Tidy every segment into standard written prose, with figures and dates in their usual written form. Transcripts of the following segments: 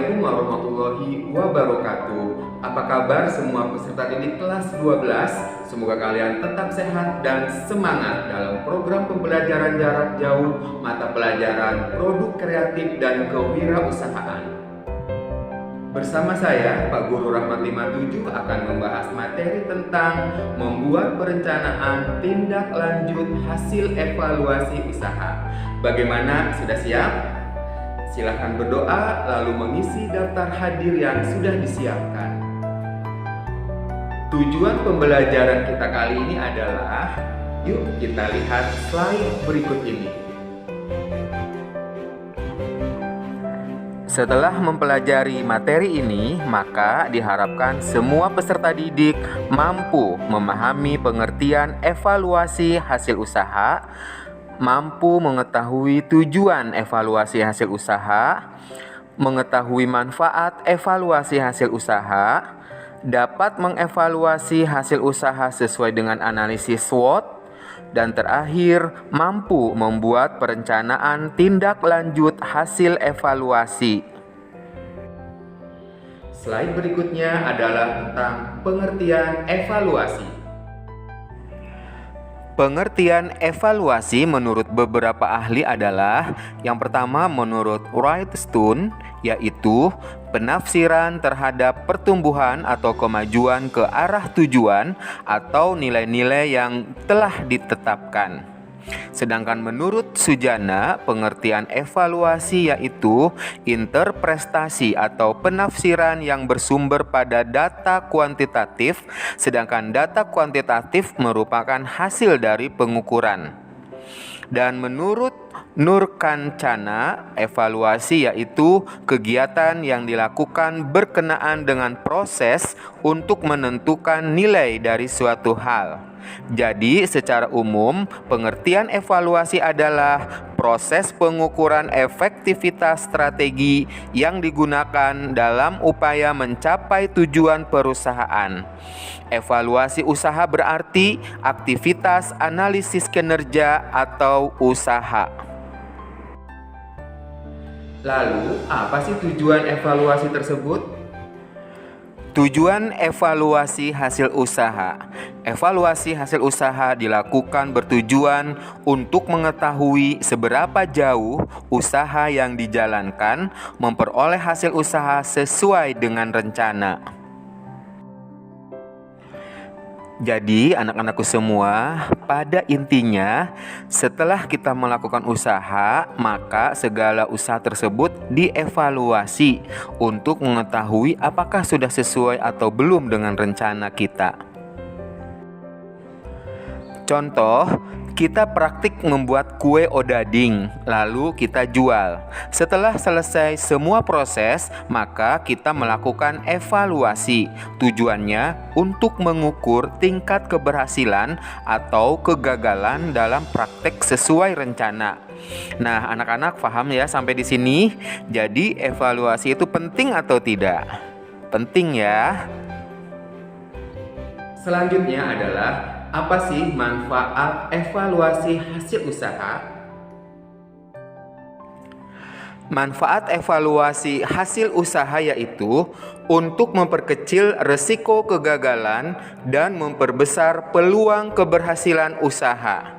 Assalamualaikum warahmatullahi wabarakatuh. Apa kabar semua peserta didik kelas 12? Semoga kalian tetap sehat dan semangat dalam program pembelajaran jarak jauh mata pelajaran produk kreatif dan kewirausahaan. Bersama saya, Pak Guru Rahmat 57 akan membahas materi tentang membuat perencanaan tindak lanjut hasil evaluasi usaha. Bagaimana? Sudah siap? Silahkan berdoa lalu mengisi daftar hadir yang sudah disiapkan. Tujuan pembelajaran kita kali ini adalah, yuk kita lihat slide berikut ini. Setelah mempelajari materi ini, maka diharapkan semua peserta didik mampu memahami pengertian evaluasi hasil usaha, mampu mengetahui tujuan evaluasi hasil usaha, mengetahui manfaat evaluasi hasil usaha, dapat mengevaluasi hasil usaha sesuai dengan analisis SWOT, dan terakhir mampu membuat perencanaan tindak lanjut hasil evaluasi. Slide berikutnya adalah tentang pengertian evaluasi. Pengertian evaluasi menurut beberapa ahli adalah yang pertama menurut Wrightstone, yaitu penafsiran terhadap pertumbuhan atau kemajuan ke arah tujuan atau nilai-nilai yang telah ditetapkan. Sedangkan menurut Sujana, pengertian evaluasi yaitu interpretasi atau penafsiran yang bersumber pada data kuantitatif, sedangkan data kuantitatif merupakan hasil dari pengukuran. Dan menurut Nurkancana, evaluasi yaitu kegiatan yang dilakukan berkenaan dengan proses untuk menentukan nilai dari suatu hal. Jadi, secara umum, pengertian evaluasi adalah proses pengukuran efektivitas strategi yang digunakan dalam upaya mencapai tujuan perusahaan. Evaluasi usaha berarti aktivitas analisis kinerja atau usaha. Lalu, apa sih tujuan evaluasi tersebut? Tujuan evaluasi hasil usaha. Evaluasi hasil usaha dilakukan bertujuan untuk mengetahui seberapa jauh usaha yang dijalankan memperoleh hasil usaha sesuai dengan rencana. Jadi anak-anakku semua, pada intinya setelah kita melakukan usaha, maka segala usaha tersebut dievaluasi untuk mengetahui apakah sudah sesuai atau belum dengan rencana kita. Contoh, kita praktik membuat kue odading, lalu kita jual. Setelah selesai semua proses, maka kita melakukan evaluasi. Tujuannya untuk mengukur tingkat keberhasilan atau kegagalan dalam praktek sesuai rencana. Nah, anak-anak paham ya sampai di sini? Jadi, evaluasi itu penting atau tidak? Penting ya. Selanjutnya adalah apa sih manfaat evaluasi hasil usaha? Manfaat evaluasi hasil usaha yaitu untuk memperkecil risiko kegagalan dan memperbesar peluang keberhasilan usaha.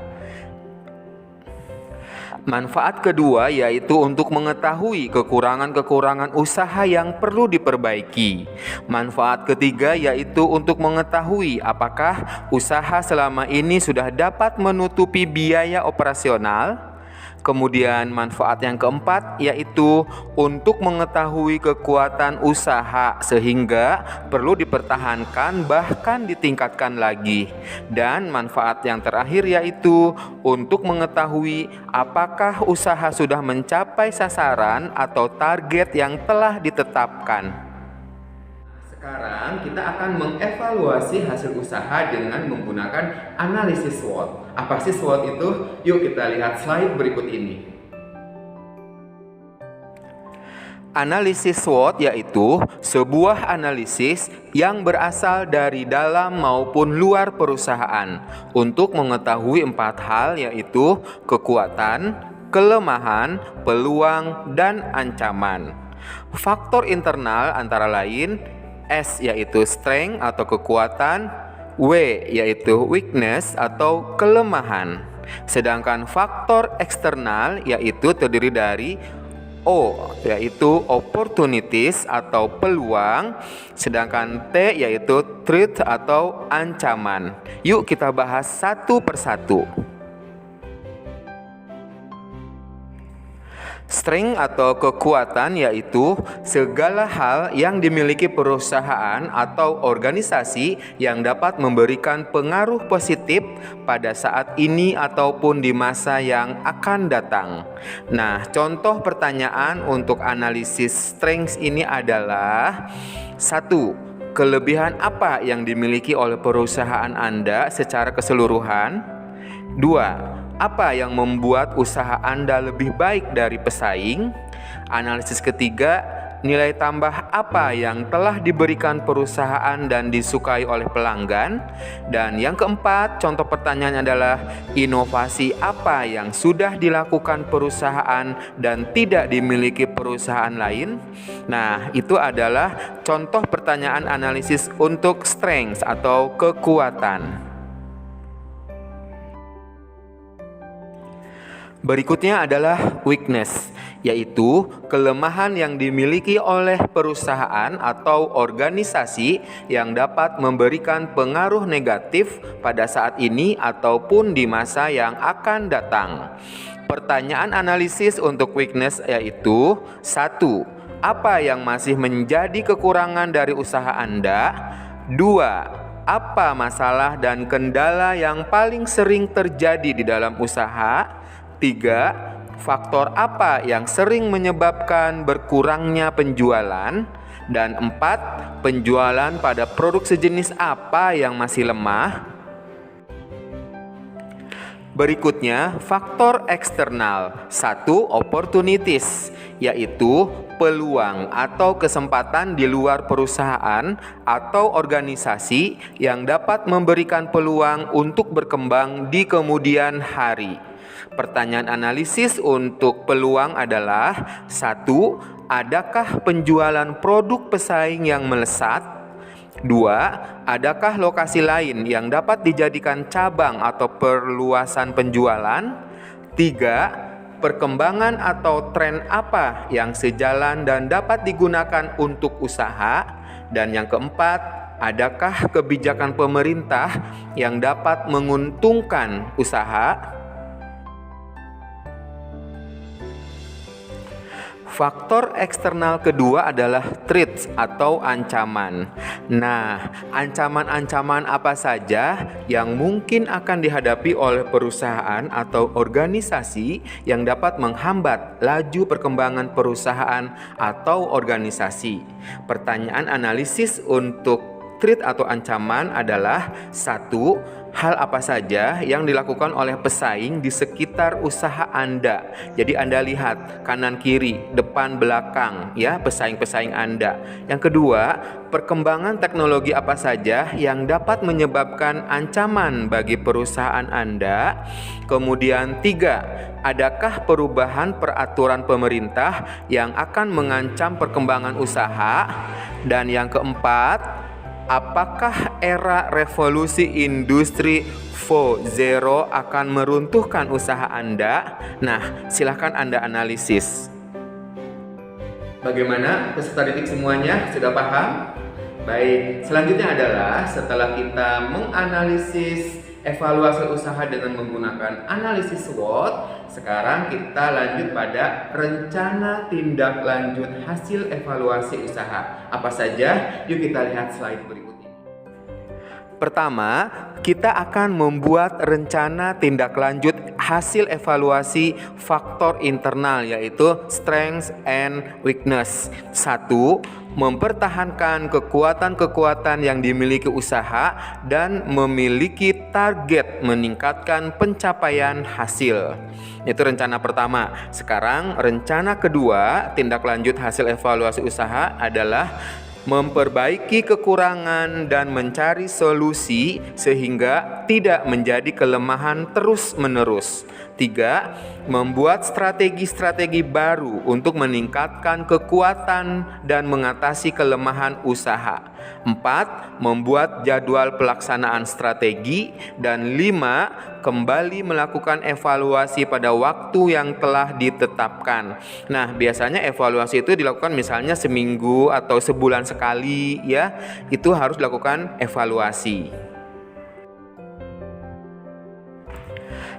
Manfaat kedua yaitu untuk mengetahui kekurangan-kekurangan usaha yang perlu diperbaiki. Manfaat ketiga yaitu untuk mengetahui apakah usaha selama ini sudah dapat menutupi biaya operasional. Kemudian manfaat yang keempat yaitu untuk mengetahui kekuatan usaha sehingga perlu dipertahankan bahkan ditingkatkan lagi. Dan manfaat yang terakhir yaitu untuk mengetahui apakah usaha sudah mencapai sasaran atau target yang telah ditetapkan. Sekarang kita akan mengevaluasi hasil usaha dengan menggunakan analisis SWOT. Apa sih SWOT itu? Yuk kita lihat slide berikut ini. Analisis SWOT yaitu sebuah analisis yang berasal dari dalam maupun luar perusahaan untuk mengetahui 4 hal yaitu kekuatan, kelemahan, peluang, dan ancaman. Faktor internal antara lain S yaitu strength atau kekuatan, W yaitu weakness atau kelemahan. Sedangkan faktor eksternal yaitu terdiri dari O yaitu opportunities atau peluang, sedangkan T yaitu threat atau ancaman. Yuk kita bahas satu persatu. Strength atau kekuatan yaitu segala hal yang dimiliki perusahaan atau organisasi yang dapat memberikan pengaruh positif pada saat ini ataupun di masa yang akan datang. Nah, contoh pertanyaan untuk analisis strength ini adalah 1. Kelebihan apa yang dimiliki oleh perusahaan Anda secara keseluruhan? 2. Apa yang membuat usaha Anda lebih baik dari pesaing? Analisis ketiga, nilai tambah apa yang telah diberikan perusahaan dan disukai oleh pelanggan? Dan yang keempat, contoh pertanyaan adalah inovasi apa yang sudah dilakukan perusahaan dan tidak dimiliki perusahaan lain? Nah, itu adalah contoh pertanyaan analisis untuk strengths atau kekuatan. Berikutnya adalah weakness, yaitu kelemahan yang dimiliki oleh perusahaan atau organisasi yang dapat memberikan pengaruh negatif pada saat ini ataupun di masa yang akan datang. Pertanyaan analisis untuk weakness yaitu 1. Apa yang masih menjadi kekurangan dari usaha Anda? 2. Apa masalah dan kendala yang paling sering terjadi di dalam usaha? 3. Faktor apa yang sering menyebabkan berkurangnya penjualan? Dan 4. Penjualan pada produk sejenis apa yang masih lemah? Berikutnya, faktor eksternal. 1. Opportunities, yaitu peluang atau kesempatan di luar perusahaan atau organisasi yang dapat memberikan peluang untuk berkembang di kemudian hari. Pertanyaan analisis untuk peluang adalah 1. Adakah penjualan produk pesaing yang melesat? 2. Adakah lokasi lain yang dapat dijadikan cabang atau perluasan penjualan? 3. Perkembangan atau tren apa yang sejalan dan dapat digunakan untuk usaha? Dan yang keempat, adakah kebijakan pemerintah yang dapat menguntungkan usaha? Faktor eksternal kedua adalah threats atau ancaman. Nah, ancaman-ancaman apa saja yang mungkin akan dihadapi oleh perusahaan atau organisasi yang dapat menghambat laju perkembangan perusahaan atau organisasi? Pertanyaan analisis untuk threat atau ancaman adalah 1. Hal apa saja yang dilakukan oleh pesaing di sekitar usaha Anda. Jadi Anda lihat kanan kiri, depan belakang ya pesaing-pesaing Anda. Yang kedua, perkembangan teknologi apa saja yang dapat menyebabkan ancaman bagi perusahaan Anda. Kemudian 3, adakah perubahan peraturan pemerintah yang akan mengancam perkembangan usaha? Dan yang keempat, apakah era revolusi industri 4.0 akan meruntuhkan usaha Anda? Nah, silahkan Anda analisis. Bagaimana peserta didik semuanya? Sudah paham? Baik, selanjutnya adalah setelah kita menganalisis evaluasi usaha dengan menggunakan analisis SWOT, sekarang kita lanjut pada rencana tindak lanjut hasil evaluasi usaha. Apa saja? Yuk kita lihat slide berikut ini. Pertama, kita akan membuat rencana tindak lanjut hasil evaluasi faktor internal yaitu strengths and weakness. 1. Mempertahankan kekuatan-kekuatan yang dimiliki usaha dan memiliki target meningkatkan pencapaian hasil. Itu rencana pertama. Sekarang rencana kedua tindak lanjut hasil evaluasi usaha adalah memperbaiki kekurangan dan mencari solusi sehingga tidak menjadi kelemahan terus-menerus. 3. Membuat strategi-strategi baru untuk meningkatkan kekuatan dan mengatasi kelemahan usaha. 4. Membuat jadwal pelaksanaan strategi. Dan 5. Kembali melakukan evaluasi pada waktu yang telah ditetapkan. Nah, biasanya evaluasi itu dilakukan misalnya seminggu atau sebulan sekali ya. Itu harus dilakukan evaluasi.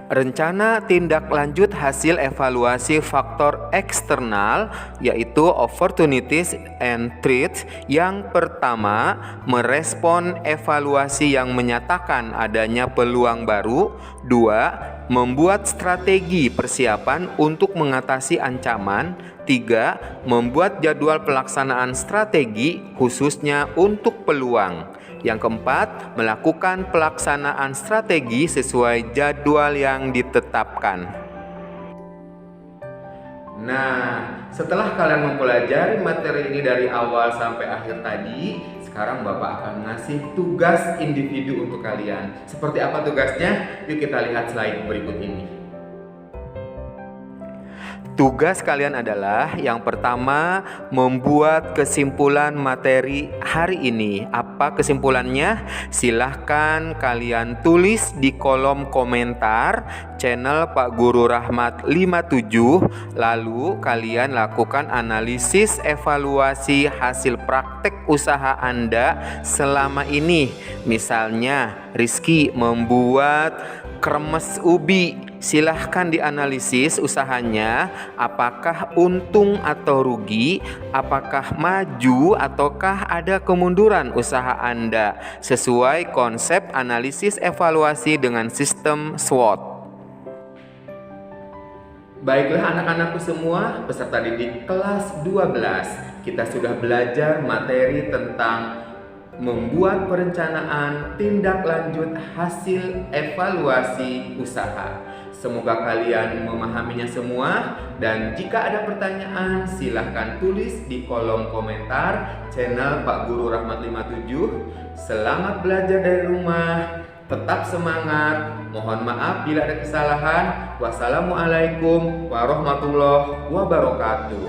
Rencana tindak lanjut hasil evaluasi faktor eksternal yaitu opportunities and threats. Yang pertama, merespon evaluasi yang menyatakan adanya peluang baru. 2. Membuat strategi persiapan untuk mengatasi ancaman. 3. Membuat jadwal pelaksanaan strategi khususnya untuk peluang. Yang keempat, melakukan pelaksanaan strategi sesuai jadwal yang ditetapkan. Nah, setelah kalian mempelajari materi ini dari awal sampai akhir tadi, sekarang Bapak akan ngasih tugas individu untuk kalian. Seperti apa tugasnya? Yuk kita lihat slide berikut ini. Tugas kalian adalah yang pertama, membuat kesimpulan materi hari ini. Apa kesimpulannya? Silahkan kalian tulis di kolom komentar channel Pak Guru Rahmat 57. Lalu kalian lakukan analisis evaluasi hasil praktek usaha Anda selama ini. Misalnya Rizky membuat kremes ubi. Silahkan dianalisis usahanya, apakah untung atau rugi, apakah maju ataukah ada kemunduran usaha Anda, sesuai konsep analisis evaluasi dengan sistem SWOT. Baiklah anak-anakku semua, peserta didik kelas 12, kita sudah belajar materi tentang membuat perencanaan tindak lanjut hasil evaluasi usaha. Semoga kalian memahaminya semua, dan jika ada pertanyaan silahkan tulis di kolom komentar channel Pak Guru Rahmat 57. Selamat belajar dari rumah, tetap semangat, mohon maaf bila ada kesalahan. Wassalamualaikum warahmatullahi wabarakatuh.